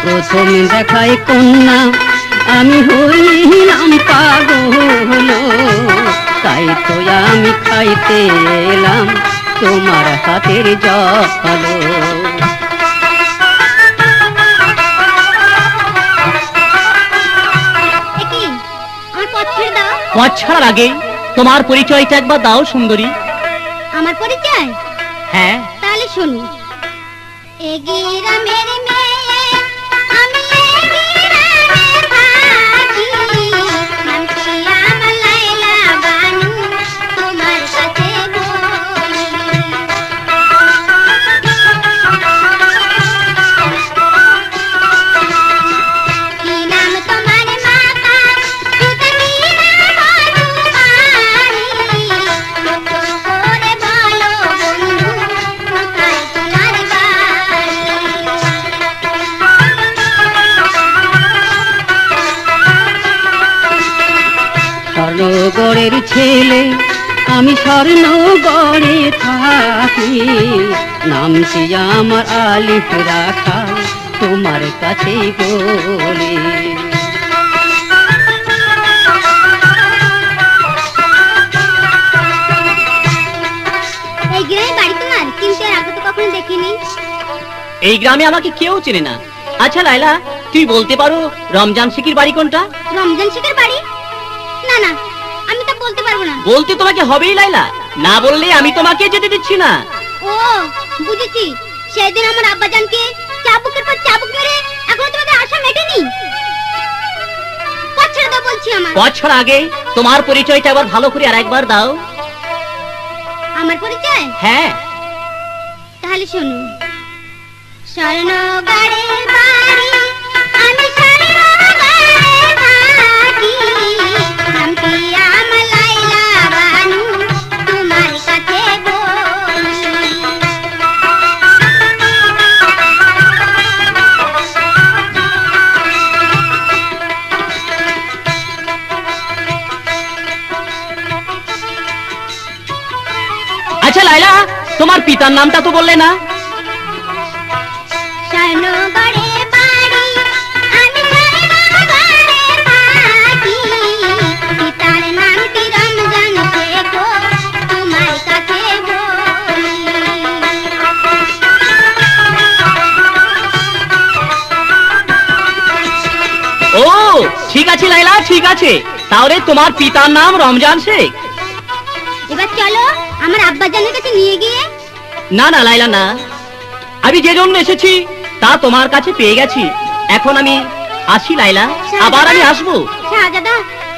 প্রথম দেখায় কন্যা আমি হইলাম পাগল, তাই তো আমি খাইতে এলাম তোমার হাতের জল। পথ ছাড়ার আগে তোমার পরিচয়টা একবার দাও সুন্দরী। আমার পরিচয়? হ্যাঁ। তাহলে শুনি। স্বর্ণগড়ের ছেলে আমি স্বর্ণগড়ে থাকি, নামটি আমার আলিফ রাখা তোমার কাছেই বলি। এই গ্রামে বাড়ি তোমার? কিন্তু এর আগে তো কখনো দেখিনি। এই গ্রামে আমাকে কেউ চেনে না। আচ্ছা লাইলা, তুই বলতে পারো রমজান শেখের বাড়ি কোনটা? রমজান শেখের বাড়ি? না না, আমি তা বলতে পারবো না। বলতে তোমাকে হবেই লাইলা, না বললে আমি তোমাকে যেতে দিচ্ছি না। ও বুঝেছি, সেদিন আমার আব্বাজানকে চাবুকের পর চাবুক মেরে এখনো তোমাদের আশা মেটেনি। পথ ছেড়ে দাও বলছি। আমার পথ ছাড়ার আগে তোমার পরিচয়টা একবার ভালো করে আর একবার দাও। আমার পরিচয়? হ্যাঁ। তাহলে শুনুন। স্বর্ণগড়ের বাড়ি আমি স্বর্ণগড়ে থাকি, নামটি আমার লাইলা বানু তোমার কাছে বলি। আচ্ছা লাইলা, তোমার পিতার নামটা তো বললে না? স্বর্ণগড়ে বাড়ি আমি স্বর্ণগড়ে থাকি, পিতার নামটি রমজান শেখ তোমার কাছে বলি। ও ঠিক আছে লাইলা, ঠিক আছে। তাহলে তোমার পিতার নাম রমজান শেখ। এবার চলো আমার আব্বাজানের কাছে নিয়ে গিয়ে। না না লাইলা না, আমি যে জন্য এসেছি তা তোমার কাছে পেয়ে গেছি। এখন আমি আসি লাইলা, আবার আমি আসবো। শাহজাদা,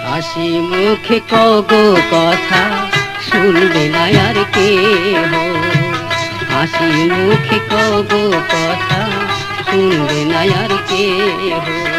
হাসি মুখে কগো কথা শুনবে না আর কেহ, হাসি মুখে কগো কথা শুনবে না আর কেহ।